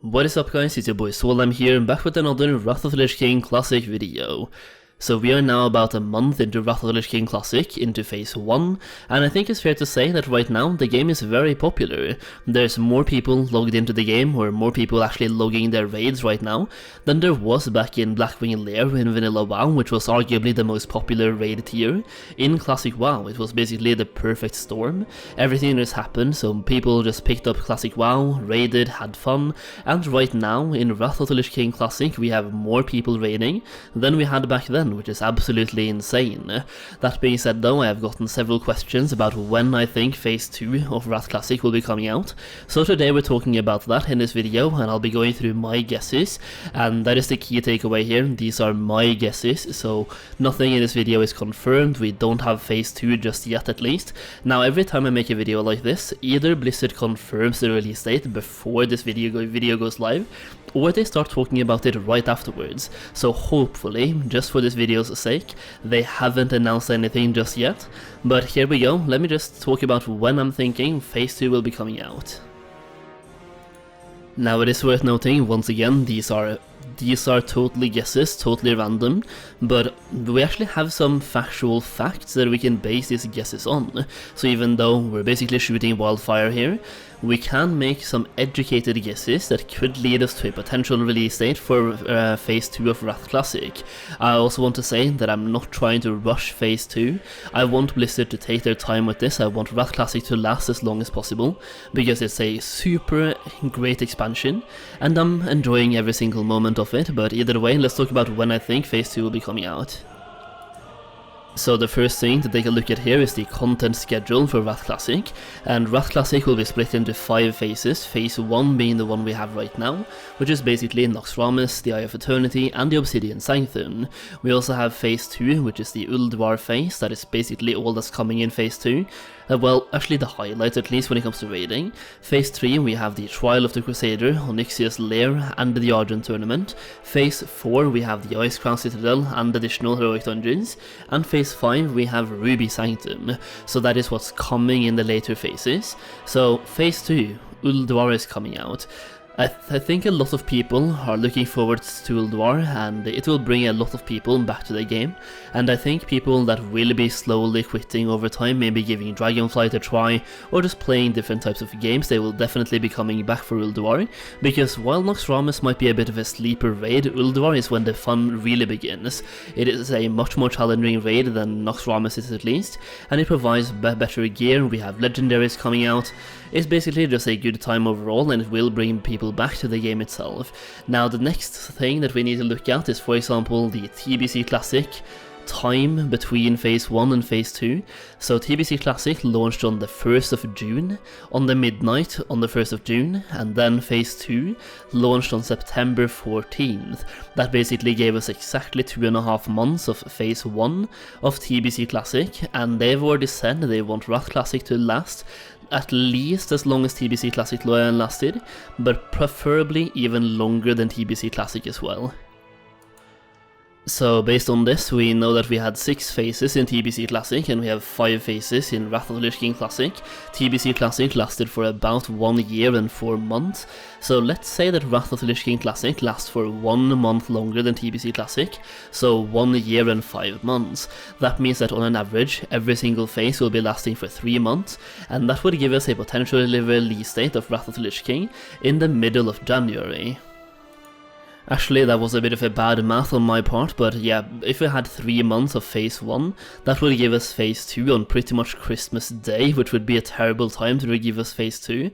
What is up guys, it's your boy Solheim here, back with another Wrath of the Lich King Classic video. So we are now about a month into Wrath of the Lich King Classic, into Phase 1, and I think it's fair to say that right now the game is very popular. There's more people logged into the game, or more people actually logging their raids right now, than there was back in Blackwing Lair in Vanilla WoW, which was arguably the most popular raid tier. In Classic WoW, it was basically the perfect storm. Everything just happened, so people just picked up Classic WoW, raided, had fun, and right now in Wrath of the Lich King Classic we have more people raiding than we had back then, which is absolutely insane. That being said though, I have gotten several questions about when I think Phase 2 of Wrath Classic will be coming out, so today we're talking about that in this video, and I'll be going through my guesses, and that is the key takeaway here. These are my guesses, so nothing in this video is confirmed. We don't have Phase 2 just yet, at least. Now every time I make a video like this, either Blizzard confirms the release date before this video goes live, or they start talking about it right afterwards. So hopefully, just for this video's sake, they haven't announced anything just yet. But here we go, let me just talk about when I'm thinking Phase 2 will be coming out. Now it is worth noting, once again, these are totally guesses, totally random, but we actually have some factual facts that we can base these guesses on. So even though we're basically shooting wildfire here, we can make some educated guesses that could lead us to a potential release date for Phase 2 of Wrath Classic. I also want to say that I'm not trying to rush Phase 2. I want Blizzard to take their time with this. I want Wrath Classic to last as long as possible, because it's a super great expansion, and I'm enjoying every single moment of it. But either way, let's talk about when I think Phase 2 will be coming out. So the first thing to take a look at here is the content schedule for Wrath Classic, and Wrath Classic will be split into 5 phases, Phase 1 being the one we have right now, which is basically Naxxramas, the Eye of Eternity, and the Obsidian Sanctum. We also have Phase 2, which is the Ulduar phase, that is basically all that's coming in Phase 2. Well, actually the highlights at least when it comes to raiding. Phase 3 we have the Trial of the Crusader, Onyxia's Lair, and the Argent Tournament. Phase 4 we have the Icecrown Citadel and additional heroic dungeons. And Phase 5 we have Ruby Sanctum. So that is what's coming in the later phases. So Phase 2, Ulduar is coming out. I think a lot of people are looking forward to Ulduar, and it will bring a lot of people back to the game, and I think people that will be slowly quitting over time, maybe giving Dragonflight a try, or just playing different types of games, they will definitely be coming back for Ulduar, because while Naxxramas might be a bit of a sleeper raid, Ulduar is when the fun really begins. It is a much more challenging raid than Naxxramas is, at least, and it provides better gear. We have legendaries coming out. It's basically just a good time overall, and it will bring people back to the game itself. Now the next thing that we need to look at is, for example, the TBC Classic time between Phase 1 and Phase 2. So TBC Classic launched on the 1st of June, on the midnight on the 1st of June, and then Phase 2 launched on September 14th. That basically gave us exactly 2.5 months of Phase 1 of TBC Classic, and they've already said they want Wrath Classic to last at least as long as TBC Classic lasted, but preferably even longer than TBC Classic as well. So based on this, we know that we had 6 phases in TBC Classic, and we have 5 phases in Wrath of the Lich King Classic. TBC Classic lasted for about 1 year and 4 months, so let's say that Wrath of the Lich King Classic lasts for 1 month longer than TBC Classic, so 1 year and 5 months. That means that on an average, every single phase will be lasting for 3 months, and that would give us a potential release date of Wrath of the Lich King in the middle of January. Actually, that was a bit of a bad math on my part, but yeah, if we had 3 months of Phase 1, that would give us Phase 2 on pretty much Christmas Day, which would be a terrible time to give us Phase 2.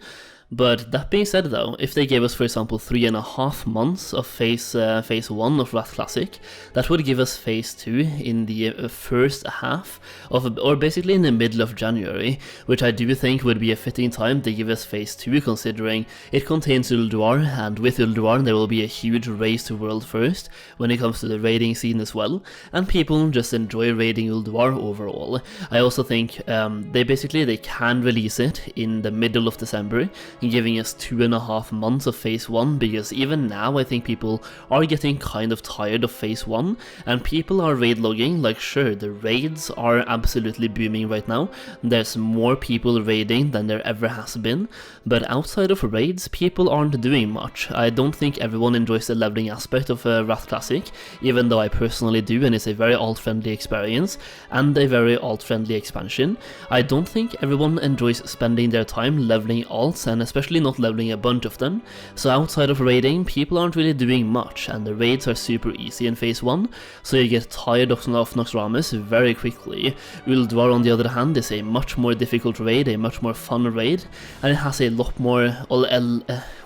But that being said though, if they gave us, for example, 3.5 months of Phase 1 of Wrath Classic, that would give us Phase 2 in the first half of, or basically in the middle of January, which I do think would be a fitting time to give us Phase 2, considering it contains Ulduar, and with Ulduar there will be a huge race to World First when it comes to the raiding scene as well, and people just enjoy raiding Ulduar overall. I also think they can release it in the middle of December, giving us 2.5 months of phase 1, because even now I think people are getting kind of tired of phase 1, and people are raid logging. Like, sure, the raids are absolutely booming right now, there's more people raiding than there ever has been, but outside of raids, people aren't doing much. I don't think everyone enjoys the leveling aspect of Wrath Classic, even though I personally do, and it's a very alt-friendly experience, and a very alt-friendly expansion. I don't think everyone enjoys spending their time leveling alts, and especially not leveling a bunch of them, so outside of raiding, people aren't really doing much, and the raids are super easy in phase 1, so you get tired of Noxramas very quickly. Uldvar, on the other hand, is a much more difficult raid, a much more fun raid, and it has a lot more,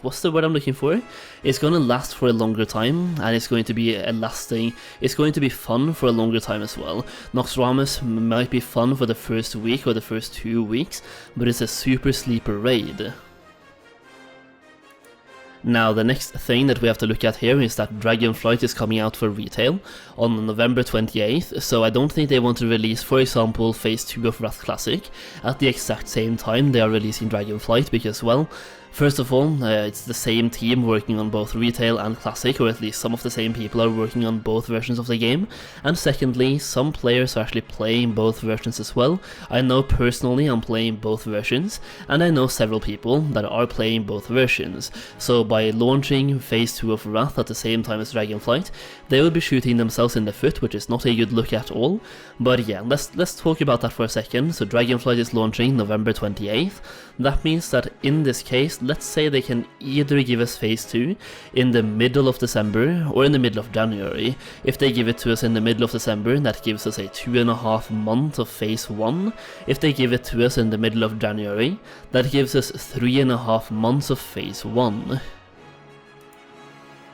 what's the word I'm looking for? It's going to last for a longer time, and it's going to be it's going to be fun for a longer time as well. Noxramas might be fun for the first week or the first 2 weeks, but it's a super sleeper raid. Now, the next thing that we have to look at here is that Dragonflight is coming out for retail on November 28th, so I don't think they want to release, for example, phase 2 of Wrath Classic at the exact same time they are releasing Dragonflight, because, well, first of all, it's the same team working on both retail and classic, or at least some of the same people are working on both versions of the game, and secondly, some players are actually playing both versions as well. I know personally I'm playing both versions, and I know several people that are playing both versions, so by launching phase 2 of Wrath at the same time as Dragonflight, they will be shooting themselves in the foot, which is not a good look at all. But yeah, let's talk about that for a second. So Dragonflight is launching November 28th. That means that in this case, let's say they can either give us phase 2 in the middle of December or in the middle of January. If they give it to us in the middle of December, that gives us a 2.5 months of phase 1. If they give it to us in the middle of January, that gives us 3.5 months of phase 1.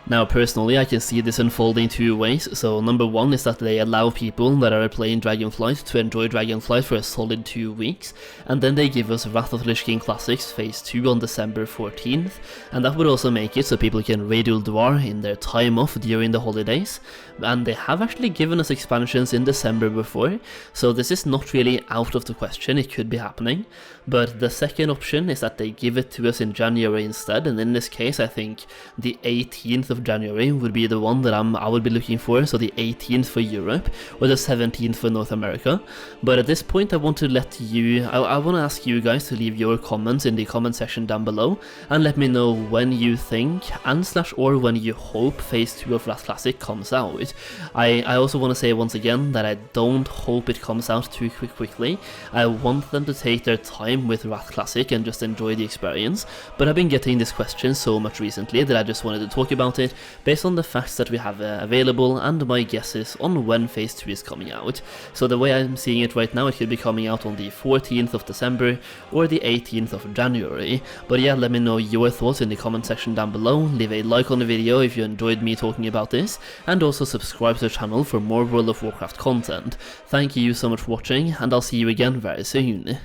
Now, personally, I can see this unfolding 2 ways. So number 1 is that they allow people that are playing Dragonflight to enjoy Dragonflight for a solid 2 weeks, and then they give us Wrath of Lich King Classics phase 2 on December 14th, and that would also make it so people can raid Uldvar in their time off during the holidays, and they have actually given us expansions in December before, so this is not really out of the question, it could be happening. But the second option is that they give it to us in January instead, and in this case I think the 18th of January would be the one that I would be looking for, so the 18th for Europe or the 17th for North America. But at this point I want to let you, I want to ask you guys to leave your comments in the comment section down below and let me know when you think or when you hope phase 2 of Wrath Classic comes out. I also want to say once again that I don't hope it comes out too quickly. I want them to take their time with Wrath Classic and just enjoy the experience, but I've been getting this question so much recently that I just wanted to talk about it based on the facts that we have available and my guesses on when phase 2 is coming out. So the way I'm seeing it right now, it could be coming out on the 14th of December or the 18th of January. But yeah, let me know your thoughts in the comment section down below, leave a like on the video if you enjoyed me talking about this, and also subscribe to the channel for more World of Warcraft content. Thank you so much for watching, and I'll see you again very soon.